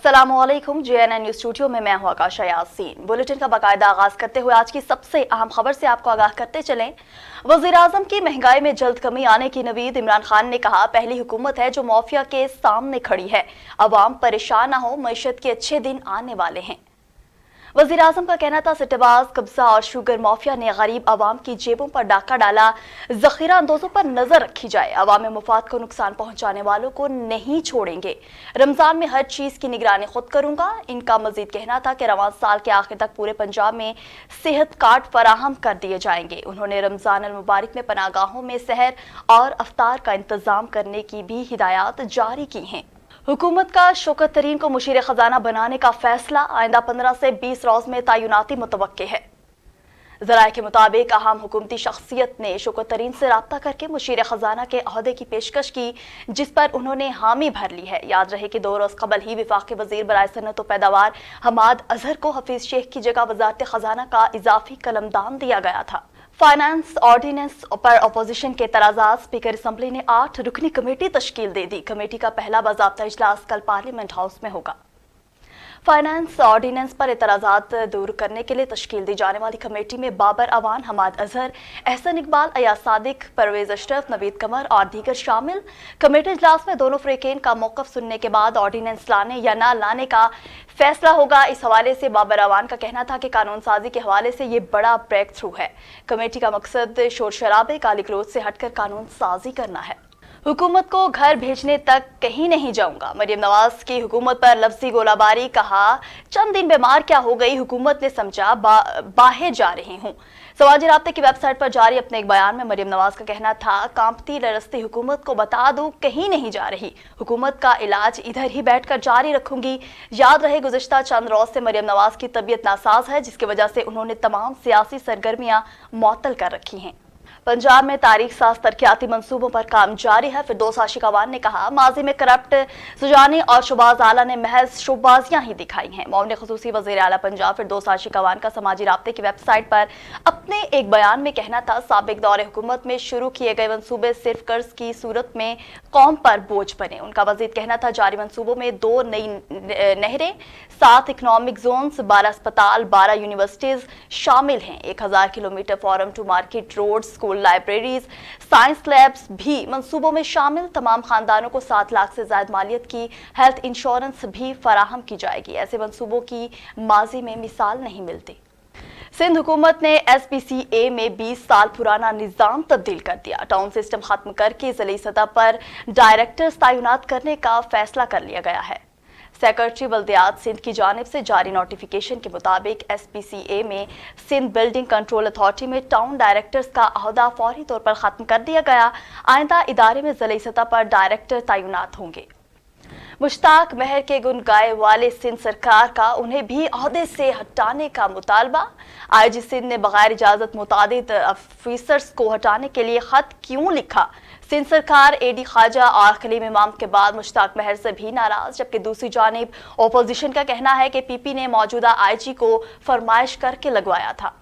अस्सलामुअलैकुम। JNN news studio में मैं हूं आकाशा यासीन। बुलेटिन का बाकायदा आगाज करते हुए आज की सबसे अहम खबर से आपको आगाह करते चलें। वजीर आजम की महंगाई में जल्द कमी आने की नवीद। इमरान खान ने कहा, पहली हुकूमत है जो माफिया के सामने खड़ी है, अवाम परेशान न हो, मईशत के अच्छे दिन आने वाले हैं। वजीर आजम का कहना था, सिटबाज, कब्जा और शुगर माफिया ने गरीब आवाम की जेबों पर डाका डाला, जखीरा अंदोजों पर नजर रखी जाए, अवाम मुफाद को नुकसान पहुंचाने वालों को नहीं छोड़ेंगे। रमजान में हर चीज की निगरानी खुद करूंगा। इनका मजीद कहना था कि रवान साल के आखिर तक पूरे पंजाब में सेहत कार्ड फराहम कर दिए जाएंगे। उन्होंने रमजान अल मुबारक में पनागाहों में सहर और अफ्तार का इंतजाम करने की भी हिदायत जारी की हैं। हुकूमत का शौकत तरीन को मुशीर खजाना बनाने का फैसला, आइंदा 15 से 20 रोज में तैनाती मुतवक्के है। ज़राए के मुताबिक अहम हुकूमती शख्सियत ने शौकत तरीन से रब्ता करके मुशीर खजाना के अहदे की पेशकश की, जिस पर उन्होंने हामी भर ली है। याद रहे कि 2 रोज कबल ही वफाकी वजीर बराए सनत व पैदावार हमाद अजहर को हफीज शेख की जगह वजारत खजाना का इजाफी कलमदान दिया गया था। फाइनेंस ऑर्डिनेंस पर अपोजिशन के तराजात, स्पीकर असम्बली ने 8 रुकनी कमेटी तश्कील दे दी। कमेटी का पहला बाज़ाब्ता इजलास कल पार्लियामेंट हाउस में होगा। फाइनेंस ऑर्डिनेंस पर एतराज़ात दूर करने के लिए तश्कील दी जाने वाली कमेटी में बाबर अवान, हमाद अजहर, एहसन इकबाल, अयाज सादिक, परवेज अशरफ, नवीद कमर और दीगर शामिल। कमेटी इजलास में दोनों फ्रीकेन का मौक़िफ़ सुनने के बाद ऑर्डिनेंस लाने या ना लाने का फैसला होगा। इस हवाले से बाबर अवान का कहना था कि कानून साजी के हवाले से ये बड़ा ब्रेक थ्रू है। कमेटी का मकसद शोर शराबे, गाली गलौज से हटकर कानून साजी करना है। हुकूमत को घर भेजने तक कहीं नहीं जाऊंगा, मरियम नवाज की हुकूमत पर लफ्जी गोलाबारी। कहा, चंद दिन बीमार क्या हो गई, हुकूमत ने समझा बाहर जा रही हूं। समाजी राब्ते की वेबसाइट पर जारी अपने एक बयान में मरियम नवाज का कहना था, कांपती लरसती हुकूमत को बता दूं, कहीं नहीं जा रही, हुकूमत का इलाज इधर ही बैठकर जारी रखूंगी। याद रहे, गुज़िश्ता चंद रोज से मरियम नवाज की तबीयत नासाज है, जिसकी वजह से उन्होंने तमाम सियासी सरगर्मियां मुअत्तल कर रखी हैं। पंजाब में तारीख साज तरक्याती मंसूबों पर काम जारी है। फिरदौस आशिक अवान ने कहा, माजी में करप्ट सुजानी और शोबाज आला ने महज शोबाजियां ही दिखाई हैं। मौन खसूसी वज़ीर आला पंजाब फिरदौस आशिक अवान का समाजी राब्ते की वेबसाइट पर अपने एक बयान में कहना था, साबिक दौरे हुकूमत में शुरू किए गए मंसूबे सिर्फ कर्ज की सूरत में कौम पर बोझ बने। उनका मजीद कहना था, जारी मंसूबों में 2 नई नहरें, 7 इकनॉमिक जोन्स, 12 अस्पताल, 12 यूनिवर्सिटीज शामिल हैं। 1000 kilometer farm to market road, school, libraries, science labs भी मंसूबों में शामिल। तमाम खानदानों को 7 लाख से ज्यादा मालियत की हेल्थ इंश्योरेंस भी फराहम की जाएगी। ऐसे मंसूबों की माजी में मिसाल नहीं मिलती। सिंध हुकूमत ने SPCA में 20 साल पुराना निज़ाम तब्दील कर दिया। टाउन सिस्टम खत्म करके ज़िली सतह पर डायरेक्टर्स तैनात करने का फैसला कर लिया गया है। सेक्रेटरी बल्दियात सिंध की जानिब से जारी नोटिफिकेशन के मुताबिक SPCA में सिंध बिल्डिंग कंट्रोल अथॉरिटी में टाउन डायरेक्टर्स का अहदा फौरी तौर पर खत्म कर दिया गया। आइंदा इदारे में ज़िली सतह पर डायरेक्टर तैनात होंगे। मुश्ताक महर के गुण गाए वाले सिंध सरकार का उन्हें भी अहदे से हटाने का मुतालबा। IG सिंध ने बगैर इजाजत मुतादिद ऑफिसर्स को हटाने के लिए खत क्यों लिखा? सिंध सरकार AD ख्वाजा और खलीम इमाम के बाद मुश्ताक महर से भी नाराज, जबकि दूसरी जानिब अपोजिशन का कहना है कि PP ने मौजूदा IG को फरमाइश करके लगवाया था।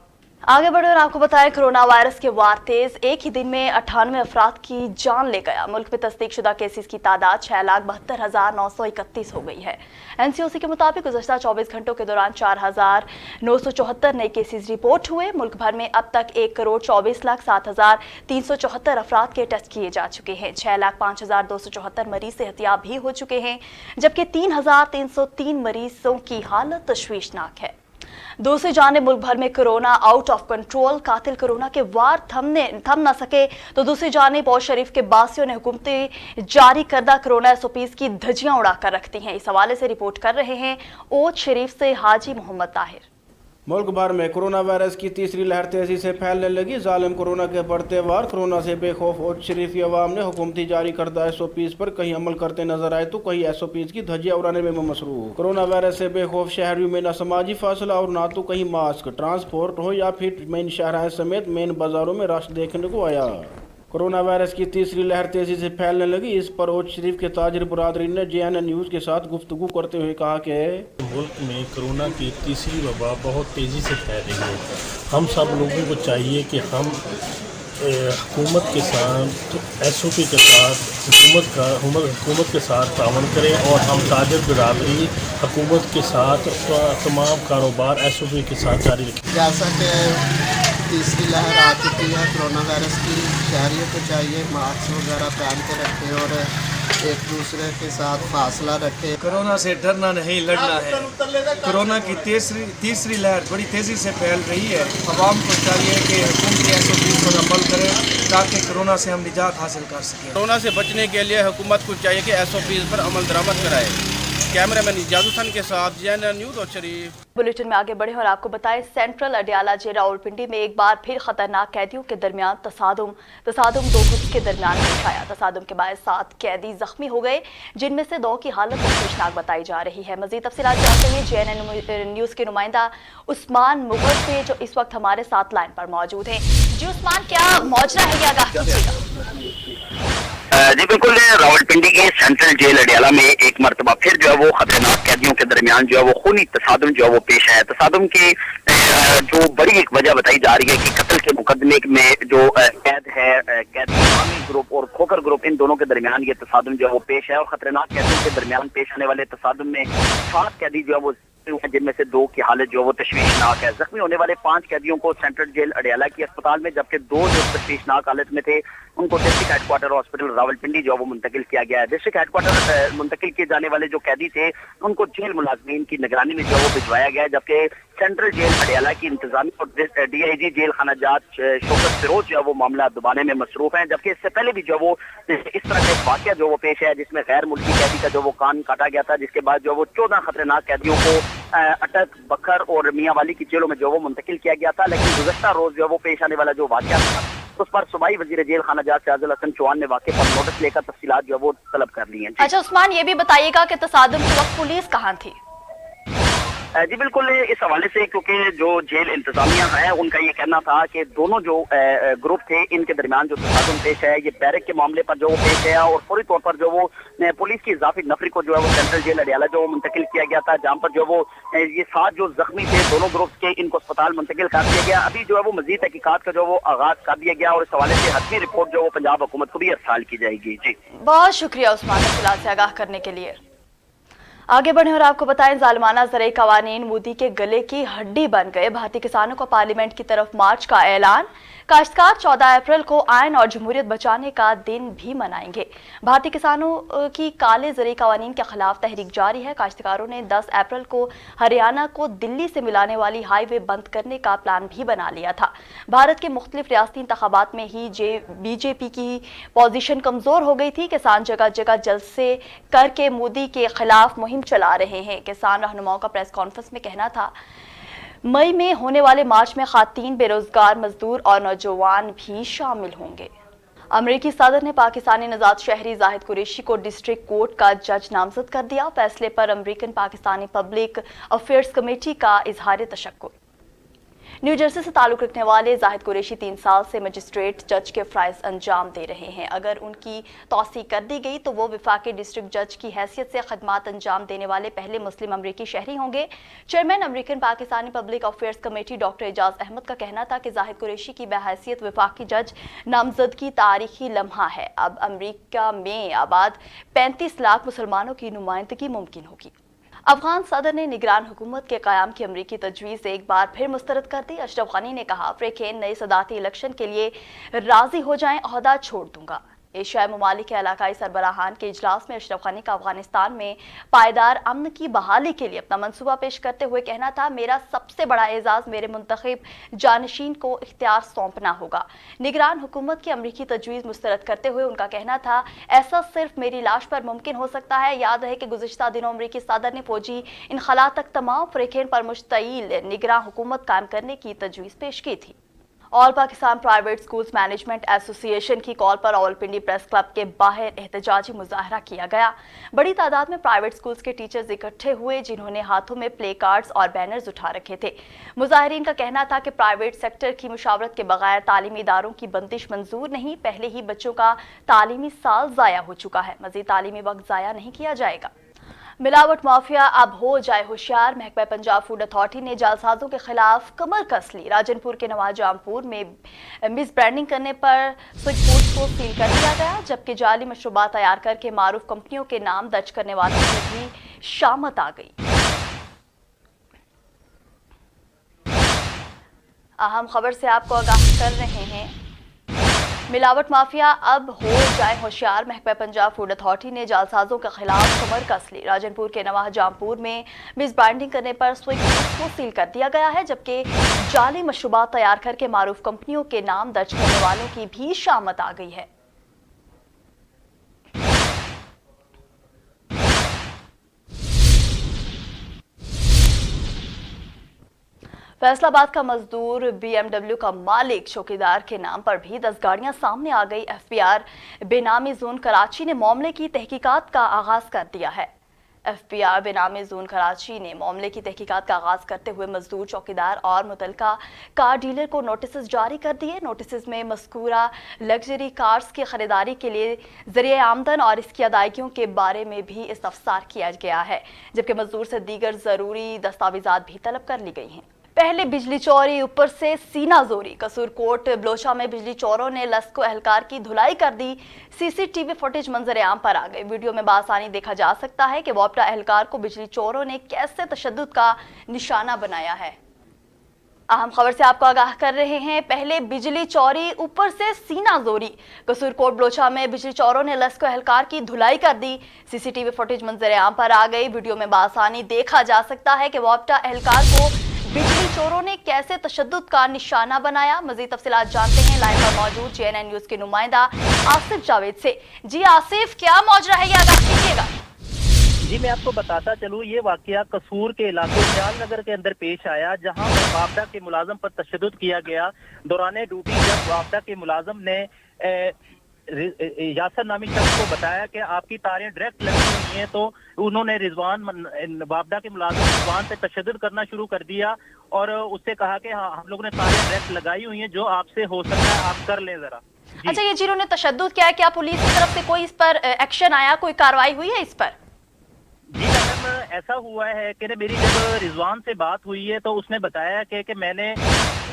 आगे बढ़े और आपको बताएं, कोरोना वायरस के वार तेज, एक ही दिन में 98 अफराद की जान ले गया। मुल्क में तस्दीक शुदा केसेस की तादाद 6,72,931 हो गई है। NCOC के मुताबिक गुज़श्ता 24 घंटों के दौरान 4,974 नए केसेस रिपोर्ट हुए। मुल्क भर में अब तक 1,24,07,374 अफराद के टेस्ट किए जा चुके हैं। 6,05,274 मरीज सेहतियाब भी हो चुके हैं, जबकि 3,303 मरीजों की हालत तशवीशनाक है। दूसरी जानिब मुल्क भर में कोरोना आउट ऑफ कंट्रोल, कातिल कोरोना के वार थम न सके तो दूसरी जानिब और शरीफ के बासियों ने हुकूमती जारी करदा कोरोना SOPs की धज्जियां उड़ाकर रखती हैं। इस हवाले से रिपोर्ट कर रहे हैं ओच शरीफ से हाजी मोहम्मद ताहिर। मुल्क भर में कोरोना वायरस की तीसरी लहर तेजी से फैलने लगी। जालिम कोरोना के बढ़ते वार, कोरोना से बेखौफ और शरीफी अवाम ने हुकूमती जारी करदा SOPs पर कहीं अमल करते नजर आए तो कहीं SOPs की धज्जियां उड़ाने में मसरूफ। कोरोना वायरस से बेखौफ शहरियों में न समाजी फासला और ना तो कहीं मास्क, ट्रांसपोर्ट हो या फिर मेन शहराए समेत मेन बाजारों में रश देखने को आया। कोरोना वायरस की तीसरी लहर तेजी से फैलने लगी। इस पर ओच शरीफ के ताजिर बरादरीन ने JNN न्यूज़ के साथ गुफ्तगू करते हुए कहा कि मुल्क में कोरोना की तीसरी वबा बहुत तेज़ी से फैल रही है। हम सब लोगों को चाहिए कि हम हुकूमत के साथ SOP के साथ हुकूमत के साथ तावन करें और हम ताजर बिरादरी हुकूमत के साथ तमाम कारोबार SOP के साथ जारी रखें। जैसा कि तीसरी लहर आ चुकी है कोरोना वायरस की, शहरियों को चाहिए मास्क वगैरह पहन के रखें और एक दूसरे के साथ फासला रखें। कोरोना से डरना नहीं लड़ना है। कोरोना की तीसरी लहर बड़ी तेज़ी से फैल रही है। आवाम को चाहिए कि हुकूमती SOP पर अमल करें ताकि कोरोना से हम निजात हासिल कर सकें। कोरोना से बचने के लिए हुकूमत को चाहिए कि SOPs पर अमल दरामद कराए। कैमरामैन इजाज़ हुसैन के साथ JNN न्यूज़ और शरीफ। बुलेटिन में आगे बढ़े और आपको बताएं, सेंट्रल अडियाला जेल रावलपिंडी में एक बार फिर खतरनाक कैदियों के दरमियान तसादुम दो ग्रुप्स के दरमियान पेश आया। तसादुम के बाद 7 कैदी जख्मी हो गए, जिनमें से 2 की हालत तशवीशनाक बताई जा रही है। मजीद तफसीलात जानते हैं JNN न्यूज़ के नुमाइंदा उस्मान मुगल से, जो इस वक्त हमारे साथ लाइन पर मौजूद हैं। जी उस्मान, क्या मौजरा है, ये आगाह कीजिएगा। जी बिल्कुल, रावलपिंडी के सेंट्रल जेल अडियाला में एक मरतबा फिर जो है वो खतरनाक कैदियों के दरमियान जो है वो खूनी तसादुम जो है वो पेश है। तसादुम की जो बड़ी एक वजह बताई जा रही है कि कत्ल के मुकदमे में जो कैद है, कैद इस्लामी ग्रुप और खोकर ग्रुप, इन दोनों के दरमियान ये तसादुम जो है वो पेश है। और खतरनाक कैदियों के दरमियान पेश आने वाले तसादुम में 7 कैदी जो है वो जिनमें से 2 की हालत जो है वो तशवीशनाक है। जख्मी होने वाले 5 कैदियों को सेंट्रल जेल अडियाला की अस्पताल में, जबकि 2 जो तशवीशनाक हालत में थे उनको डिस्ट्रिक्ट हेडक्वार्टर हॉस्पिटल रावलपिंडी जो है वो मुंतकिल किया गया है। डिस्ट्रिक्ट हेडक्वार्टर मुंतकिल किए जाने वाले जो कैदी थे उनको जेल मुलाजमीन की निगरानी में जो है वो भिजवाया गया है, जबकि सेंट्रल जेल अडियाला की इंतजामी और DIG जेल खाना जात शौकत फिरोज जो है वो मामला दबाने में मसरूफ है। जबकि इससे पहले भी जो वो इस तरह का एक वाकया जो वो पेश है जिसमें गैर मुल्की कैदी का जो वो कान काटा गया था, जिसके बाद जो वो 14 खतरनाक कैदियों को अटक, बखर और मियांवाली की जेलों में जो वो मुंतकिल किया गया था। लेकिन गुज़श्ता रोज जो वो पेश आने वाला जो वाकया था उस पर सूबाई वजीर जेल खाना जात शाहजल हसन चौहान ने वाकये पर नोटिस लेकर तफसीलात जो वो तलब कर ली हैं। अच्छा उस्मान, ये भी बताइएगा कि तसादुम के वक्त पुलिस कहाँ थी? जी बिल्कुल, इस हवाले से क्योंकि जो जेल इंतजामिया है उनका ये कहना था कि दोनों जो ग्रुप थे इनके दरमियान जो तसादुम पेश है ये बैरक के मामले पर जो वो पेश है और फौरी तौर पर जो वो पुलिस की इजाफी नफरी को जो है वो सेंट्रल जेल अडियाला जो मुंतकिल किया गया था, जहाँ पर जो वो ये 7 जो जख्मी थे दोनों ग्रुप के, इनको अस्पताल मुंतकिल कर दिया गया। अभी जो है वो मजीद तहकीकात का जो वो आगाज कर दिया गया और इस हवाले से हतमी रिपोर्ट जो वो पंजाब हुकूमत को भी अरसाल की जाएगी। जी बहुत शुक्रिया उस्मान, तफसीलात से आगाह करने के लिए। आगे बढ़े और आपको बताएं, जालिमाना ज़रई कवानीन मोदी के गले की हड्डी बन गए। भारतीय किसानों को पार्लियामेंट की तरफ मार्च का ऐलान। काश्तकार 14 अप्रैल को आयन और जमहूरियत बचाने का दिन भी मनाएंगे। भारतीय किसानों की काले ज़रई कवानीन के खिलाफ तहरीक जारी है। काश्तकारों ने 10 अप्रैल को हरियाणा को दिल्ली से मिलाने वाली हाईवे बंद करने का प्लान भी बना लिया था। भारत के मुख्तलिफ रियासती इंतखाबात में ही BJP की पोजीशन कमजोर हो गई थी। किसान जगह जगह जलसे करके मोदी के खिलाफ मुहिम चला रहे हैं। किसान रहनुमाओं का प्रेस कॉन्फ्रेंस में कहना था, मई में होने वाले मार्च में खातीन, बेरोजगार मजदूर और नौजवान भी शामिल होंगे। अमरीकी सदर ने पाकिस्तानी नजात शहरी जाहिद कुरैशी को डिस्ट्रिक्ट कोर्ट का जज नामजद कर दिया। फैसले पर American Pakistani public affairs committee का इजहार तशक्कुर। न्यू जर्सी से ताल्लुक रखने वाले जाहिद कुरैशी 3 साल से मजिस्ट्रेट जज के फ़राइज़ अंजाम दे रहे हैं। अगर उनकी तौसीक कर दी गई तो वो वफाकी डिस्ट्रिक्ट जज की हैसियत से खदमात अंजाम देने वाले पहले मुस्लिम अमरीकी शहरी होंगे। Chairman American Pakistani public affairs committee doctor Ejaz Ahmed का कहना था कि जाहिद कुरैशी की बहैसियत वफाकी जज नामजदगी तारीखी लम्हा है। अब अमरीका में आबाद 35 लाख मुसलमानों की नुमाइंदगी मुमकिन होगी। अफगान सदर ने निगरान हुकूमत के क़याम की अमरीकी तजवीज़ एक बार फिर मुस्तरद कर दी। अशरफ गनी ने कहा, अफ्रीकन नए सदाती इलेक्शन के लिए राजी हो जाएं, ओहदा छोड़ दूंगा। एशियाई ममालिक के इलाकाई सरबराहान के इजलास में अशरफ गनी का अफगानिस्तान में पायदार अमन की बहाली के लिए अपना मंसूबा पेश करते हुए कहना था, मेरा सबसे बड़ा एजाज मेरे मुंतखब जानशीन को इख्तियार सौंपना होगा। निगरान हुकूमत की अमरीकी तजवीज़ मुस्तरद करते हुए उनका कहना था, ऐसा सिर्फ मेरी लाश पर मुमकिन हो सकता है। याद रहे कि गुज़िश्ता दिनों अमरीकी सदर ने फौजी इनखला तक तमाम अफ्रीकन पर मुश्तइल निगरान हुकूमत कायम करने की तजवीज़ पेश की थी। All Pakistan private schools management association की कॉल पर रावलपिंडी प्रेस क्लब के बाहर एहतजाजी मुजाहरा किया गया। बड़ी तादाद में प्राइवेट स्कूल्स के टीचर्स इकट्ठे हुए, जिन्होंने हाथों में प्ले कार्ड्स और बैनर्स उठा रखे थे। मुजाहिरीन का कहना था कि प्राइवेट सेक्टर की मुशावरत के बगैर तालीमी इदारों की बंदिश मंजूर नहीं। पहले ही बच्चों का तालीमी साल ज़ाया हो चुका है, मज़ीद तालीमी वक्त ज़ाया नहीं किया जाएगा। मिलावट माफिया अब हो जाए होशियार, महकमा पंजाब फूड अथॉरिटी ने जालसाजों के खिलाफ कमर कस ली। राजनपुर के नवाजामपुर में मिस ब्रांडिंग करने पर स्विच फूड्स को सील कर दिया गया, जबकि जाली मशरूबात तैयार करके मारूफ कंपनियों के नाम दर्ज करने वालों में भी शामत आ गई। अहम खबर से आपको आगाह कर रहे हैं। मिलावट माफिया अब हो जाए होशियार, महकमा पंजाब फूड अथॉरिटी ने जालसाजों के खिलाफ कमर कस ली। राजनपुर के नवाजामपुर में मिस ब्रांडिंग करने पर स्विच फूड्स को सील कर दिया गया है, जबकि जाली मशरूबात तैयार करके मारूफ कंपनियों के नाम दर्ज करने वालों की भी शामत आ गई है। फैसलाबाद का मजदूर BMW का मालिक चौकीदार के नाम पर भी 10 गाड़ियां सामने आ गई। FPR बेनामी जोन कराची ने मामले की तहकीकात का आगाज कर दिया है। FPR बेनामी जोन कराची ने मामले की तहकीकात का आगाज करते हुए मजदूर, चौकीदार और मुतलका कार डीलर को नोटिस जारी कर दिए। नोटिस में मज़कूरा लग्जरी कार्स की खरीदारी के लिए जरिए आमदन और इसकी अदायगियों के बारे में भी इस्तफसार किया गया है, जबकि मजदूर से दीगर ज़रूरी दस्तावेजात भी तलब कर ली गई हैं। पहले बिजली चोरी, ऊपर से सीना जोरी। कसूरकोट बलोचा में बिजली चोरों ने लस्को एहलकार की धुलाई कर दी। CCTV फुटेज मंजर आम पर आ गई। वीडियो में बासानी देखा जा सकता है कि वापडा एहलकार को बिजली चोरों ने कैसे तशद्दुद का निशाना बनाया है। अहम खबर से आपको आगाह कर रहे हैं। पहले बिजली चोरी, ऊपर से सीना जोरी। कसूरकोट बलोचा में बिजली चोरों ने लस्को एहलकार की धुलाई कर दी। CCTV फुटेज मंजर आम पर आ गई। वीडियो में बासानी देखा जा सकता है कि वापडा एहलकार को बिजली चोरों ने कैसे तशद्दुद का निशाना बनाया। मजीद तफसीलात जानते हैं लाइन पर मौजूद JNN न्यूज के नुमाइंदा आसिफ जावेद से। जी आसिफ, क्या मौजरा है, ये आगाह कीजिएगा। जी मैं आपको बताता चलूँ, ये वाकया कसूर के इलाके ख्याल नगर के अंदर पेश आया, जहां पर वापडा के मुलाजम पर तशद्दुद किया गया। दौरान ड्यूटी जब वापडा के मुलाजम ने यासर नामी शख्स को बताया कि आपकी तारें डायरेक्ट लगी हुई हैं, तो उन्होंने वापडा के मुलाजिम रिजवान पे तशद्दुद करना शुरू कर दिया और उससे कहा कि हाँ, हम लोगों ने तारें डायरेक्ट लगाई हुई हैं, जो आपसे हो सकता है आप कर लें जरा। अच्छा, ये जिन्होंने तशद्दुद किया है, क्या पुलिस की तरफ से कोई इस पर एक्शन आया, कोई कार्रवाई हुई है इस पर? जी मैडम, ऐसा हुआ है कि मेरी जब रिजवान से बात हुई है तो उसने बताया कि मैंने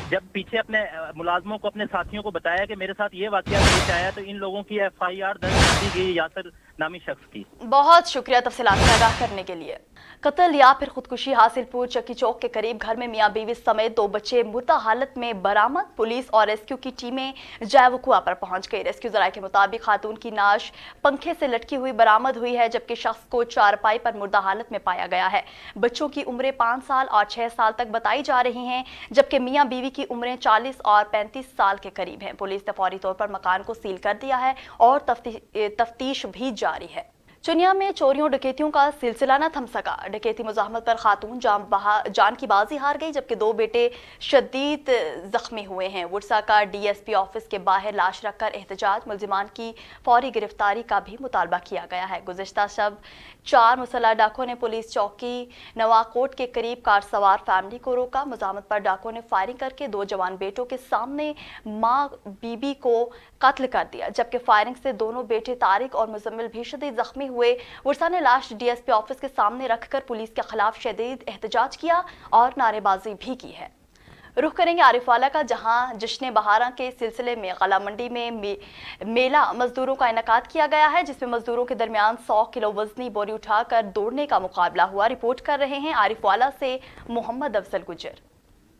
जब पीछे अपने मुलाजमों को, अपने साथियों को बताया कि मेरे साथ ये वाकया पेश आया, तो इन लोगों की FIR दर्ज कर दी गई यासर नामी शख्स की। बहुत शुक्रिया तफसीलात से आगाह करने के लिए। कत्ल या फिर खुदकुशी, हासिलपुर चक्की चौक के करीब घर में मियां बीवी समेत 2 बच्चे मुर्दा हालत में बरामद। पुलिस और रेस्क्यू की टीमें जायवकुआ पर पहुंच गई। रेस्क्यू जराये के मुताबिक खातून की नाश पंखे से लटकी हुई बरामद हुई है, जबकि शख्स को चारपाई पर मुर्दा हालत में पाया गया है। बच्चों की उम्रें 5 साल और 6 साल तक बताई जा रही हैं, जबकि मियां बीवी की उम्रें 40 और 35 साल के करीब हैं। पुलिस ने फौरी तौर पर मकान को सील कर दिया है और तफ्तीश भी जारी है। चुनिया में चोरियों डकैतियों का सिलसिला न थम सका। डकैती मुजाहमत पर खातून जान की बाजी हार गई, जबकि 2 बेटे शदीद जख्मी हुए हैं। वुडसा का DSP ऑफिस के बाहर लाश रखकर एहतजाज, मुलजिमान की फौरी गिरफ्तारी का भी मुतालबा किया गया है। गुज़िश्ता शब 4 मुसल्लह डाकुओं ने पुलिस चौकी नवाकोट के करीब कार सवार फैमिली को रोका। मुजाहमत पर डाकुओं ने फायरिंग करके 2 जवान बेटों के सामने माँ बीबी को कत्ल कर दिया, जबकि फायरिंग से दोनों बेटे तारिक और मुजम्मिल भी शदीद जख्मी हुए। वुडसा ने लाश DSP ऑफिस के सामने रखकर पुलिस के खिलाफ शदीद एहतजाज किया और नारेबाजी भी की है। रुख करेंगे आरिफवाला का, जहां जश्न बहारा के सिलसिले में गला मंडी में मेला मजदूरों का इनेकाद किया गया है, जिसमें मजदूरों के दरमियान 100 किलो वजनी बोरी उठाकर दौड़ने का मुकाबला हुआ। रिपोर्ट कर रहे हैं आरिफवाला से मोहम्मद अफजल गुजर।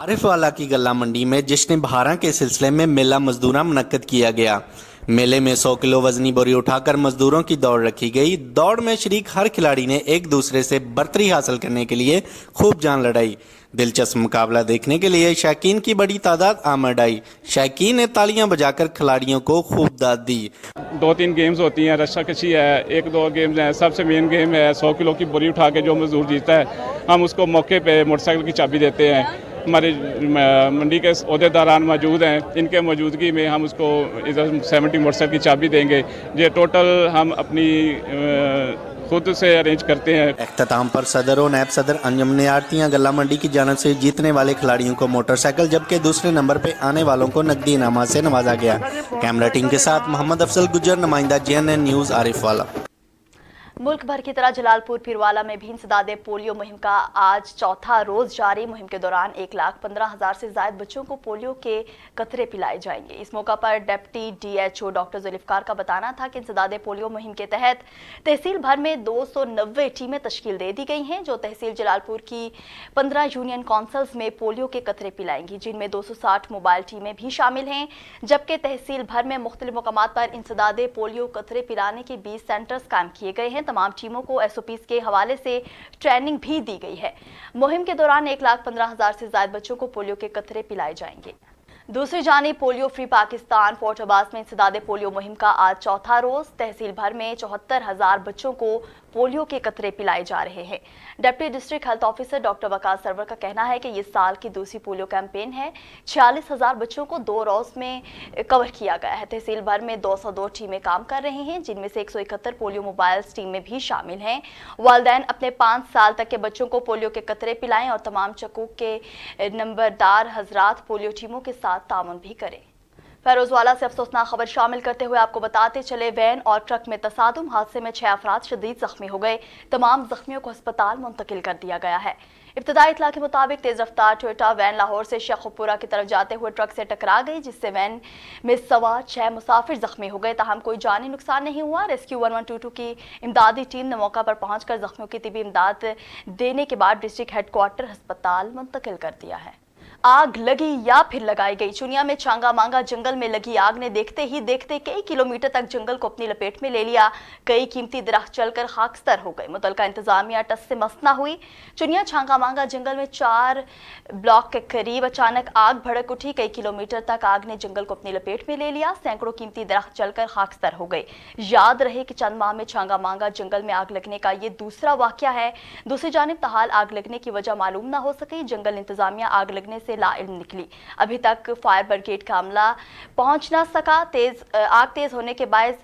आरिफवाला की गला मंडी में जश्न बहारा के सिलसिले में मेला मजदूरा मुनक्कद किया गया। मेले में 100 किलो वजनी बोरी उठाकर मजदूरों की दौड़ रखी गई। दौड़ में शरीक हर खिलाड़ी ने एक दूसरे से बर्तरी हासिल करने के लिए खूब जान लड़ाई। दिलचस्प मुकाबला देखने के लिए शौकीन की बड़ी तादाद आमद आई। शौकीन ने तालियां बजाकर खिलाड़ियों को खूब दाद दी। 2-3 गेम्स होती हैं, रस्साकशी है, 1-2 गेम्स हैं। सबसे मेन गेम है 100 किलो की बोरी उठा के जो मजदूर जीतता है, हम उसको मौके पे मोटरसाइकिल की चाबी देते हैं। हमारे मंडी के अहदेदारान मौजूद हैं, इनके मौजूदगी में हम उसको इधर 70 मोटरसाइकिल की चाबी देंगे। ये टोटल हम अपनी खुद से अरेंज करते हैं। इख्तिताम पर सदर और नायब सदर अंजुमन आरतियां गला मंडी की जानिब से जीतने वाले खिलाड़ियों को मोटरसाइकिल, जबकि दूसरे नंबर पे आने वालों को नकदी इनामात से नवाजा गया। कैमरा टीम के साथ मोहम्मद अफजल गुजर, नुमाइंदा JNN न्यूज़ आरिफवाला। मुल्क भर की तरह जलालपुर पीरवाला में भी इंसदादे पोलियो मुहिम का आज चौथा रोज जारी। मुहिम के दौरान 1,15,000 से ज्यादा बच्चों को पोलियो के कतरे पिलाए जाएंगे। इस मौका पर डिप्टी DHO डॉक्टर जुल्फकार का बताना था कि इंसदादे पोलियो मुहिम के तहत तहसील भर में 290 टीमें तश्कील दे दी गई हैं, जो तहसील जलालपुर की 15 यूनियन काउंसिल्स में पोलियो के कतरे पिलाएंगी, जिनमें 260 मोबाइल टीमें भी शामिल हैं। जबकि तहसील भर में मुख्तलिफ मकामात पर इंसदादे पोलियो कतरे पिलाने के 20 सेंटर्स कायम किए गए हैं। तमाम टीमों को SOPs के हवाले से ट्रेनिंग भी दी गई है। मुहिम के दौरान 1,15,000 से ज्यादा बच्चों को पोलियो के कतरे पिलाए जाएंगे। दूसरी जानिब polio free Pakistan fort Abbas में इंसदादे पोलियो मुहिम का आज चौथा रोज। तहसील भर में 74,000 बच्चों को पोलियो के कतरे पिलाए जा रहे हैं। Deputy district health officer doctor Waqas Sarwar का कहना है कि ये साल की दूसरी पोलियो कैंपेन है। 46,000 बच्चों को 2 रोज में कवर किया गया है। तहसील भर में 202 टीमें काम कर रही हैं, जिनमें से 171 पोलियो मोबाइल्स टीम में भी शामिल हैं। वालिदैन अपने 5 साल तक के बच्चों को पोलियो के कतरे पिलाएं और तमाम चकूक के नंबरदार हजरात पोलियो टीमों के साथ ताउन भी करें। फैरोजवाला से अफसोसनाक खबर शामिल करते हुए आपको बताते चले, वैन और ट्रक में तसादुम हादसे में 6 अफराद शदीद जख्मी हो गए। तमाम जख्मियों को अस्पताल मुंतकिल कर दिया गया है। इब्तदाई इत्तला के मुताबिक तेज रफ्तार टोयोटा वैन लाहौर से शेखुपुरा की तरफ जाते हुए ट्रक से टकरा गई, जिससे वैन में सवार 6 मुसाफिर जख्मी हो गए। ताहम कोई जानी नुकसान नहीं हुआ। रेस्क्यू 1122 की इमदादी टीम ने मौका पर पहुंचकर जख्मियों की तिबी इमदाद देने के बाद डिस्ट्रिक्ट हेडक्वार्टर अस्पताल मुंतकिल कर दिया है। आग लगी या फिर लगाई गई। चुनिया में छांगा मांगा जंगल में लगी आग ने देखते ही देखते कई किलोमीटर तक जंगल को अपनी लपेट में ले लिया। कई कीमती दरख्त जलकर खाकस्तर हो गए। मुतलका इंतजामिया टस से मस न हुई। चुनिया छांगा मांगा जंगल में 4 ब्लॉक के करीब अचानक आग भड़क उठी। कई किलोमीटर तक आग ने जंगल को अपनी लपेट में ले लिया। सैकड़ों कीमती दरख्त जलकर खाकस्तर हो गए। याद रहे कि चंद माह में छांगा मांगा जंगल में आग लगने का ये दूसरा वाकया है। दूसरी जानिब ताहाल आग लगने की वजह मालूम न हो सकी। जंगल इंतजामिया आग लगने से लाइल्म निकली। अभी तक फायर ब्रिगेड का अमला पहुंच न सका। आग तेज होने के बायस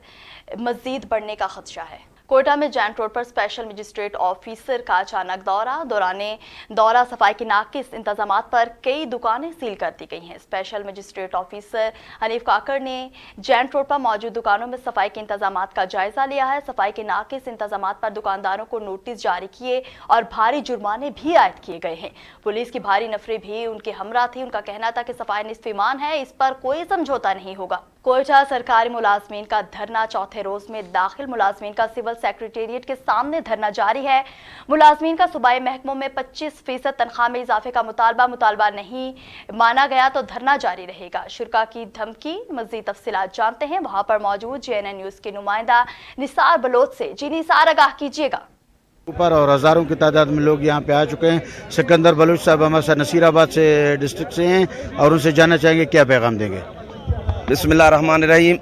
मजीद बढ़ने का खदशा है। कोयटा में जैंट रोड पर स्पेशल मजिस्ट्रेट ऑफिसर का अचानक दौरा सफाई के नाकिस इंतजामात पर कई दुकानें सील कर दी गई हैं। स्पेशल मजिस्ट्रेट ऑफिसर हनीफ काकड़ ने जैंट रोड पर मौजूद दुकानों में सफाई के इंतजामात का जायजा लिया है। सफाई के नाकिस इंतजामात पर दुकानदारों को नोटिस जारी किए और भारी जुर्माने भी आयद किए गए हैं। पुलिस की भारी नफरी भी उनके हमरा थी। उनका कहना था कि सफाई निस्फ ईमान है, इस पर कोई समझौता नहीं होगा। कोयटा सरकारी मुलाजमीन का धरना चौथे रोज में दाखिल। मुलाजमीन का सिविल सेक्रेटेरिएट के सामने धरना जारी है। मुलाजमीन का सूबाई महकमों में 25% तनख्वाह में इजाफे का मुतालबा नहीं माना गया तो धरना जारी रहेगा। शुरा की धमकी। मजीद तफसीलात जानते हैं वहां पर मौजूद JNN न्यूज के नुमाइंदा निसार बलोच से। जी निसार, आगाह कीजिएगा। ऊपर और हज़ारों की तादाद में लोग यहाँ पे आ चुके हैं। सिकंदर बलूच साहब हमारे साथ नसीराबाद से डिस्ट्रिक्ट से हैं और उनसे जानना चाहेंगे क्या पैगाम देंगे। बिस्मिल्लाहिर्रहमानिर्रहीम।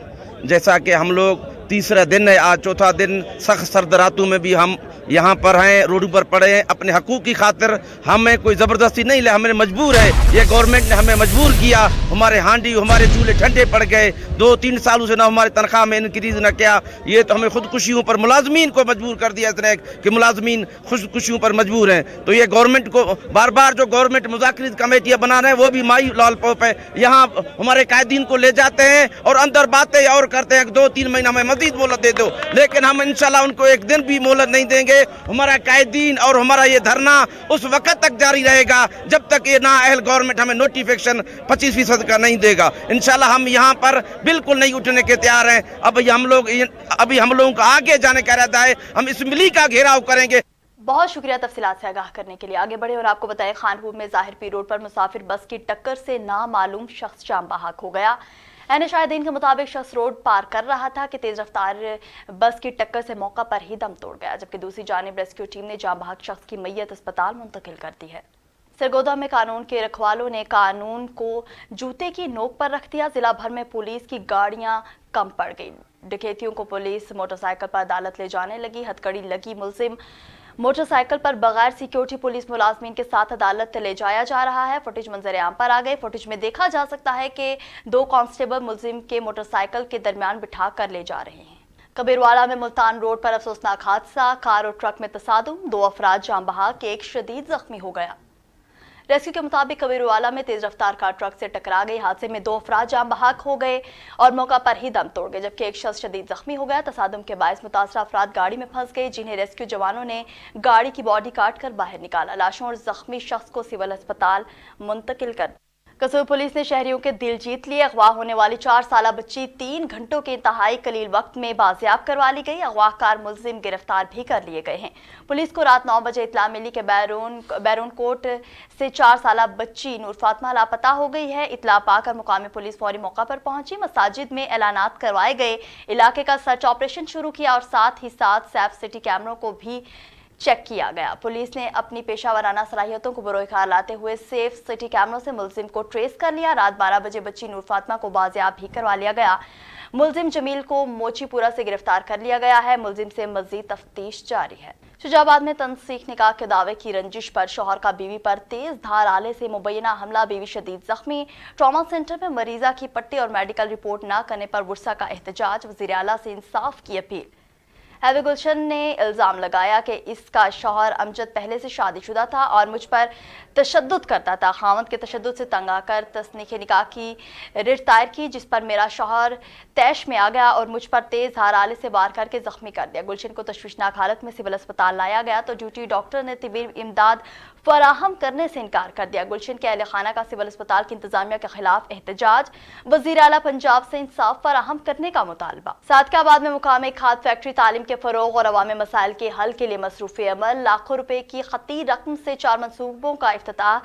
जैसा कि हम लोग तीसरा दिन है, आज चौथा दिन सख्त सर्द रातों में भी हम यहाँ पर हैं, रोड पर पड़े हैं अपने हकूक़ की खातिर। हमें कोई ज़बरदस्ती नहीं ले, हमें मजबूर है। ये गवर्नमेंट ने हमें मजबूर किया। हमारे हांडी हमारे चूल्हे ठंडे पड़ गए। 2-3 सालों से ना हमारी तनख्वाह में इंक्रीज ना किया। ये तो हमें खुदकुशियों पर मुलाजमीन को मजबूर कर दिया इतने कि मुलाजमीन खुदकुशियों पर मजबूर हैं। तो ये गवर्नमेंट को बार बार जो गवर्नमेंट मुज़ाकरात कमेटियाँ बना रहे हैं वो भी माई लाल पोप है। यहाँ हमारे कायदीन को ले जाते हैं और अंदर बातें और करते हैं 2-3 महीना हमें मजीद मोहलत दे दो, लेकिन हम इंशाल्लाह उनको एक दिन भी मोहलत नहीं देंगे। हमारा कायदीन और हमारा ये धरना उस वक्त तक जारी रहेगा जब तक ये नाअहल गवर्नमेंट हमें नोटिफिकेशन 25% का नहीं देगा। इंशाल्लाह हम यहाँ पर बिल्कुल नहीं उठने के तैयार हैं। अभी हम लोगों को आगे जाने का इरादा है। हम इस मिली का घेराव करेंगे। बहुत शुक्रिया तफसीलात से आगाह करने के लिए। आगे बढ़े और आपको बताएं, खानपुर में जाहिर पीर रोड पर मुसाफिर बस की टक्कर से नामालूम शख्स जाम बहक हो गया। शाहिदीन के मुताबिक शख्स रोड पार कर रहा था कि तेज रफ्तार बस की टक्कर से मौका पर ही दम तोड़ गया। जबकि दूसरी जानिब रेस्क्यू टीम ने जाम बहक शख्स की मैयत अस्पताल मुंतकिल कर दी है। सरगोदा में कानून के रखवालों ने कानून को जूते की नोक पर रख दिया। जिला भर में पुलिस की गाड़ियां कम पड़ गई। डकैतियों को पुलिस मोटरसाइकिल पर अदालत ले जाने लगी। हथकड़ी लगी मुलजिम मोटरसाइकिल पर बगैर सिक्योरिटी पुलिस मुलाजमीन के साथ अदालत ले जाया जा रहा है। फुटेज मंजर आम पर आ गए। फुटेज में देखा जा सकता है कि 2 कांस्टेबल मुलजिम के मोटरसाइकिल के दरमियान बिठा कर ले जा रहे हैं। कबीरवाला में मुल्तान रोड पर अफसोसनाक हादसा। कार और ट्रक में तसादुम। 2 अफराद जाम बहक, 1 शदीद जख्मी हो गया। रेस्क्यू के मुताबिक कबीरवाला में तेज रफ्तार कार ट्रक से टकरा गई। हादसे में 2 अफराद जान बहक हो गए और मौका पर ही दम तोड़ गए, जबकि एक शख्स शदीद जख्मी हो गया। तसादुम के बायस मुतासरा अफराद गाड़ी में फंस गए, जिन्हें रेस्क्यू जवानों ने गाड़ी की बॉडी काट कर बाहर निकाला। लाशों और जख्मी शख्स को सिविल अस्पताल मुंतकिल कर। कसूर पुलिस ने शहरियों के दिल जीत लिए। अगवा होने वाली 4 साला बच्ची 3 घंटों के इंतहाई कलील वक्त में बाजियाब करवा ली गई। अगवाकार मुलजिम गिरफ्तार भी कर लिए गए हैं। पुलिस को रात 9 बजे इतला मिली कि बैरून कोट से 4 साला बच्ची नूर फातिमा लापता हो गई है। इतला पाकर मुकामी पुलिस फौरी मौका पर पहुंची, मसाजिद में ऐलानात करवाए गए, इलाके का सर्च ऑपरेशन शुरू किया और साथ ही साथ सैफ सिटी कैमरों को भी चेक किया गया। पुलिस ने अपनी पेशावराना सलाहियतों को बरोकार लाते हुए सेफ सिटी कैमरों से मुलजिम को ट्रेस कर लिया। रात 12 बजे बच्ची नूर फातिमा को बाजियाब भी करवा लिया गया। मुलजिम जमील को मोचीपुरा से गिरफ्तार कर लिया गया है। मुलजिम से मजीद तफ्तीश जारी है। शुजाबाद में तनसीख निकाह के दावे की रंजिश पर शौहर का बीवी पर तेज धार आले से मुबैना हमला, बीवी शदीद जख्मी। ट्रॉमा सेंटर में मरीजा की पट्टी और मेडिकल रिपोर्ट न करने पर वुरसा का एहतजाज, वज़ीर आला से इंसाफ की अपील। हैवी गुलशन ने इल्ज़ाम लगाया कि इसका शौहर अमजद पहले से शादीशुदा था और मुझ पर तशद्दुद करता था। खावंद के तशद्दुद से तंग आकर तस्नीख निकाह की रिट दायर की, जिस पर मेरा शौहर तैश में आ गया और मुझ पर तेज धार आले से वार करके जख्मी कर दिया। गुलशन को तशवीशनाक हालत में सिविल अस्पताल लाया गया तो ड्यूटी डॉक्टर ने तिब्बी इमदाद फराहम करने से इनकार कर दिया। गुलशन के अहल खाना का सिविल अस्पताल की इंतजामिया के खिलाफ एहतजाज, वज़ीर आला पंजाब से इंसाफ फराहम करने का मुतालबा। सादकाबाद में मुकामी खाद फैक्ट्री तालीम के फरोग और अवामी मसाइल के हल के लिए मसरूफ़ अमल, लाखों रुपए की खती रकम से 4 मनसूबों का इफ्तिताह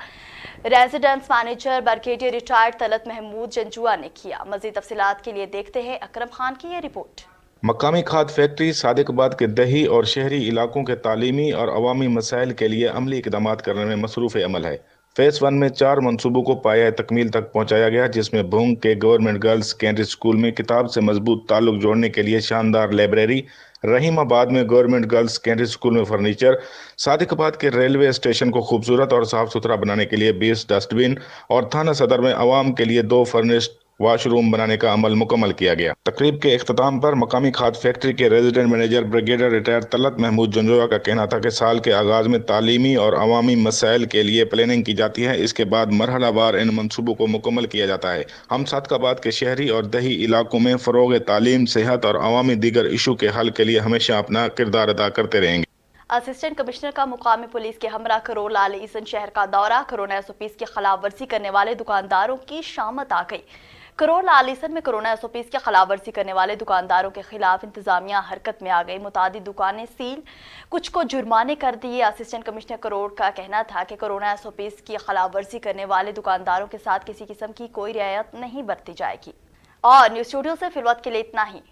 residence manager brigadier retired Talat Mahmood Janjua ने किया। मज़ीद तफसीलात के लिए देखते हैं अकरम खान की ये रिपोर्ट। मकामी खाद फैक्ट्री सादिकाबाद के दही और शहरी इलाकों के तालीमी और अवामी मसाइल के लिए अमली इक़दामात करने में मसरूफ़ अमल है। फेज़ 1 में 4 मनसूबों को पाया तकमील तक पहुंचाया गया, जिसमें भूंग के गवर्नमेंट गर्ल्स सेकेंडरी स्कूल में किताब से मजबूत ताल्लुक जोड़ने के लिए शानदार लाइब्रेरी, रहीमाबाद में गवर्नमेंट गर्ल्स सेकेंडरी स्कूल में फर्नीचर, सादिकाबाद के रेलवे स्टेशन को खूबसूरत और साफ सुथरा बनाने के लिए 20 डस्टबिन और थाना सदर में आवाम के लिए 2 फर्निश्ड वाशरूम बनाने का अमल मुकम्मल किया गया। तकरीब के इख्तिताम पर मकामी खाद फैक्ट्री के resident manager brigadier retired Talat Mahmood Janjua का कहना था कि साल के आगाज में तालीमी और अवामी मसाइल के लिए प्लानिंग की जाती है, इसके बाद मरहलावार इन मनसूबों को मुकम्मल किया जाता है। हम सादिकाबाद के शहरी और दही इलाकों में फ़रोग़ तालीम, सेहत और अवामी दीगर इशू के हल के लिए हमेशा अपना किरदार अदा करते रहेंगे। असिस्टेंट कमिश्नर का मुकामी पुलिस के हमरा करोल आलीसन शहर का दौरा, कोरोना SOPs की खिलाफ वर्जी करने वाले दुकानदारों की शामत आ गई। करोल आलीसन में कोरोना SOPs की खिलाफ वर्जी करने वाले दुकानदारों के खिलाफ इंतजामिया हरकत में आ गई। मुतादिद दुकानें सील, कुछ को जुर्माने कर दिए। असिस्टेंट कमिश्नर करोल का कहना था कि कोरोना SOPs की खिलाफ वर्जी करने वाले दुकानदारों के साथ किसी किस्म की कोई रियायत नहीं बरती जाएगी। और न्यूज़ स्टूडियो से फिलवक्त के लिए इतना ही।